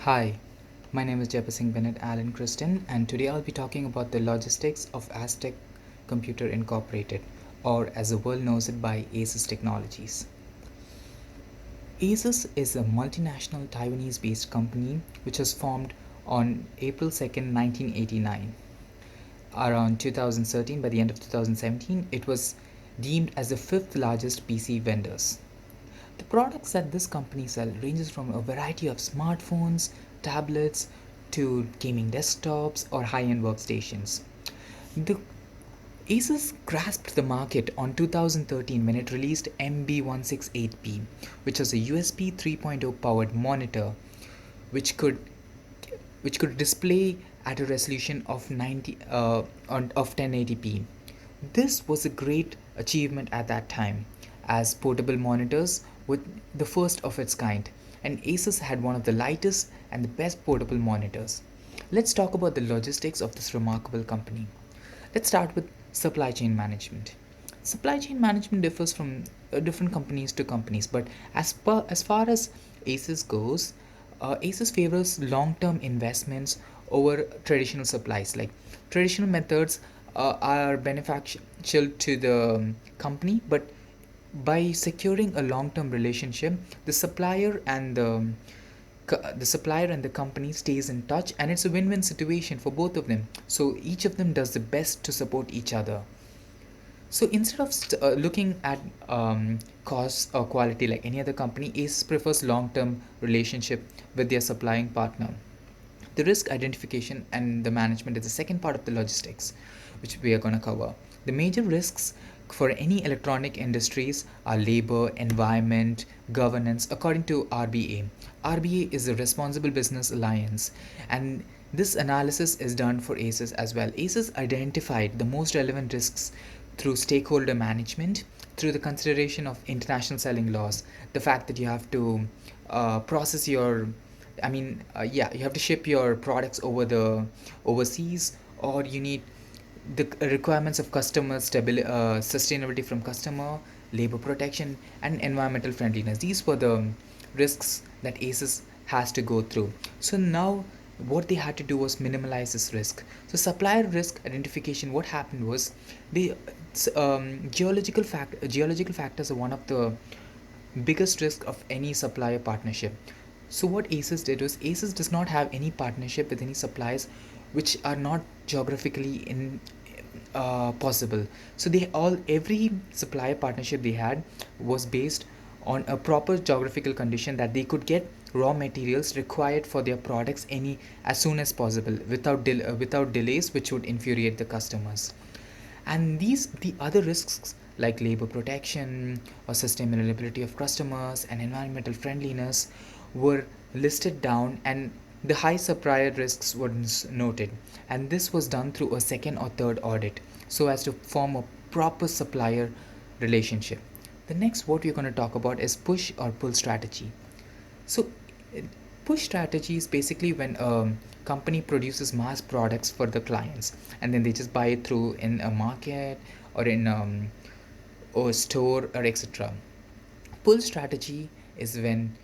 Hi, my name is Jeppa Singh Bennett Allen Christian, and today I'll be talking about the logistics of Aztec Computer Incorporated, or as the world knows it by ASUS Technologies. ASUS is a multinational Taiwanese based company which was formed on April 2nd, 1989. Around 2013, by the end of 2017, it was deemed as the fifth largest PC vendors. The products that this company sells ranges from a variety of smartphones, tablets, to gaming desktops or high-end workstations. The Asus grasped the market on 2013 when it released MB168P, which was a USB 3.0 powered monitor which could display at a resolution of 1080p. This was a great achievement at that time, as portable monitors were the first of its kind, and Asus had one of the lightest and the best portable monitors. Let's talk about the logistics of this remarkable company. Let's start with supply chain management. Supply chain management differs from different companies to companies, but as far as Asus goes, Asus favors long-term investments over traditional supplies. Like traditional methods are beneficial to the company, but by securing a long-term relationship, the supplier and the company stays in touch, and it's a win-win situation for both of them, so each of them does the best to support each other. So instead of looking at cost or quality like any other company, Ace prefers long-term relationship with their supplying partner. The risk identification and the management is the second part of the logistics, which we are going to cover. The major risks for any electronic industries are labor, environment, governance, according to RBA. RBA is the Responsible Business Alliance, and this analysis is done for ACES as well. ACES identified the most relevant risks through stakeholder management, through the consideration of international selling laws, the fact that you have to process your you have to ship your products over the overseas, or you need the requirements of sustainability from customer, labor protection, and environmental friendliness. These were the risks that ACES has to go through. So now what they had to do was minimize this risk. So supplier risk identification, what happened was they geological factors are one of the biggest risk of any supplier partnership. So what ASUS did was ASUS does not have any partnership with any suppliers which are not geographically in possible. So they all every supplier partnership they had was based on a proper geographical condition that they could get raw materials required for their products any as soon as possible without delays which would infuriate the customers. And the other risks like labor protection or sustainability of customers and environmental friendliness were listed down, and the high supplier risks were noted, and this was done through a second or third audit so as to form a proper supplier relationship. The next what we're going to talk about is push or pull strategy. So, push strategy is basically when a company produces mass products for the clients, and then they just buy it through in a market or in a store or etc. Pull strategy is when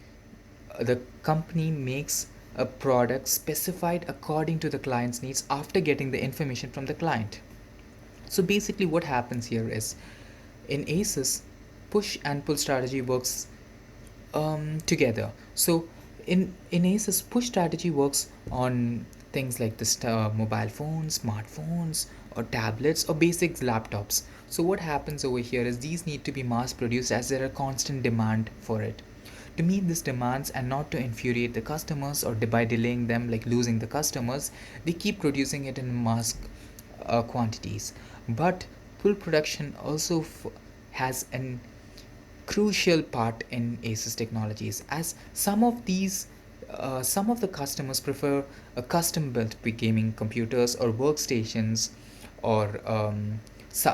the company makes a product specified according to the client's needs after getting the information from the client. So basically what happens here is in ASUS, push and pull strategy works together. So in ASUS, push strategy works on things like this mobile phones, smartphones, or tablets, or basic laptops. So what happens over here is these need to be mass produced as there are constant demand for it. To meet these demands and not to infuriate the customers or by delaying them, like losing the customers, they keep producing it in mass quantities. But full production also has an crucial part in ASUS technologies, as some of the customers prefer a custom built gaming computers or workstations or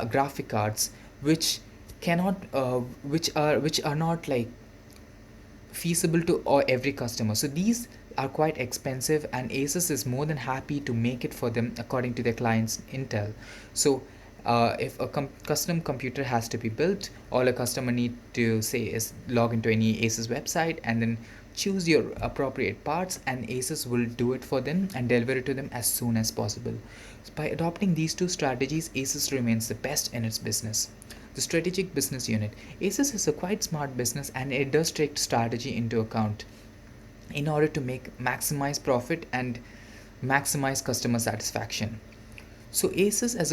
graphic cards which cannot which are not like feasible to or every customer. So these are quite expensive, and Asus is more than happy to make it for them according to their clients' intel. So if a custom computer has to be built, all a customer need to say is log into any Asus website and then choose your appropriate parts, and Asus will do it for them and deliver it to them as soon as possible. So by adopting these two strategies, Asus remains the best in its business. The strategic business unit. Asus is a quite smart business and it does take strategy into account in order to maximize profit and maximize customer satisfaction. So Asus as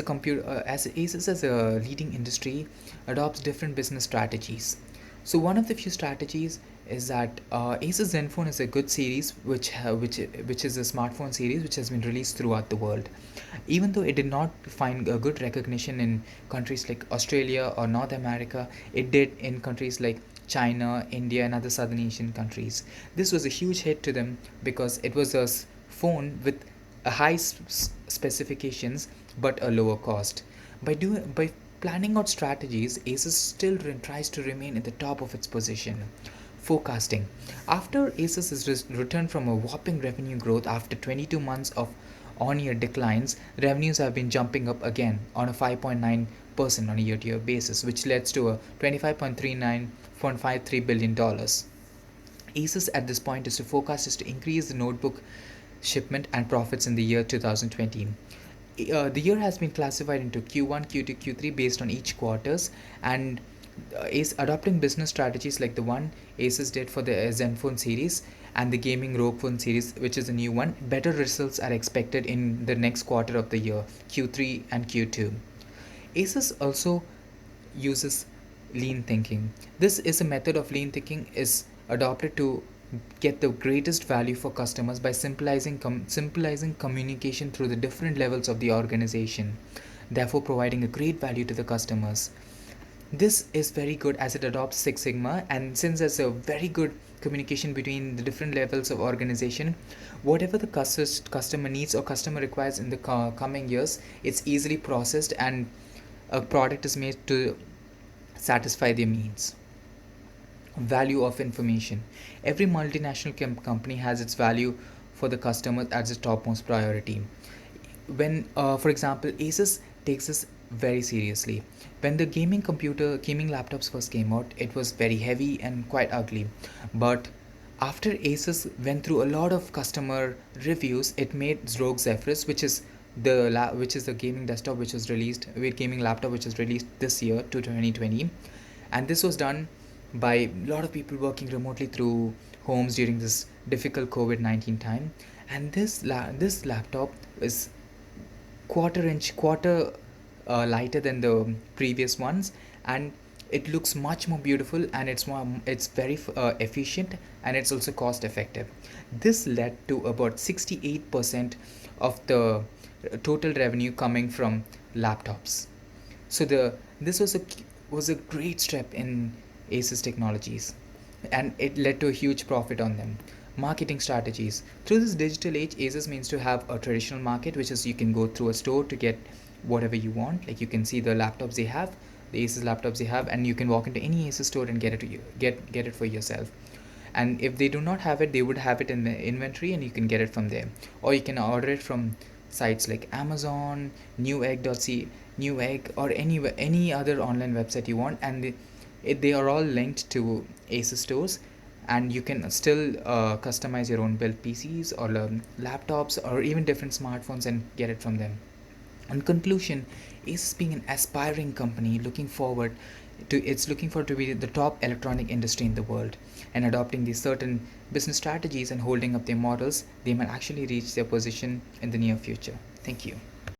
a leading industry adopts different business strategies. So one of the few strategies is that Asus Zenfone is a good series, which is a smartphone series which has been released throughout the world. Even though it did not find a good recognition in countries like Australia or North America, it did in countries like China, India, and other Southern Asian countries. This was a huge hit to them because it was a phone with a high specifications but a lower cost. By planning out strategies, Asus still tries to remain at the top of its position. Forecasting. After Asus has returned from a whopping revenue growth after 22 months of on-year declines, revenues have been jumping up again on a 5.9% on a year-to-year basis, which leads to a $25.39.53 billion. Asus at this point is to forecast is to increase the notebook shipment and profits in the year 2020. The year has been classified into Q1, Q2, Q3 based on each quarters, and is adopting business strategies like the one Asus did for the Zenfone series and the gaming Rogue Phone series, which is a new one. Better results are expected in the next quarter of the year, Q3 and Q2. Asus also uses lean thinking. This is a method of lean thinking is adopted to get the greatest value for customers by simplifying communication through the different levels of the organization, therefore providing a great value to the customers. This is very good as it adopts Six Sigma, and since there's a very good communication between the different levels of organization, whatever the customer needs or customer requires in the coming years, it's easily processed and a product is made to satisfy their needs. Value of information. Every multinational company has its value for the customer as its topmost priority. When, for example, Asus takes this very seriously. When the gaming laptops first came out, it was very heavy and quite ugly. But after Asus went through a lot of customer reviews, it made ROG Zephyrus, which is the gaming desktop which was released, with gaming laptop which was released this year to 2020, and this was done by a lot of people working remotely through homes during this difficult COVID-19 time. And this laptop is quarter lighter than the previous ones, and it looks much more beautiful, and it's very efficient, and it's also cost effective. This led to about 68% of the total revenue coming from laptops. So the this was a great step in Asus Technologies, and it led to a huge profit on them. Marketing strategies. Through this digital age, Asus means to have a traditional market, which is you can go through a store to get whatever you want. Like you can see the laptops they have, the Asus laptops they have, and you can walk into any Asus store and get it to you, get it for yourself. And if they do not have it, they would have it in the inventory, and you can get it from there. Or you can order it from sites like Amazon, Newegg, or any other online website you want, and they are all linked to Asus stores, and you can still customize your own built PCs or laptops or even different smartphones and get it from them. In conclusion, Asus being an aspiring company looking forward to be the top electronic industry in the world, and adopting these certain business strategies and holding up their models, they might actually reach their position in the near future. Thank you.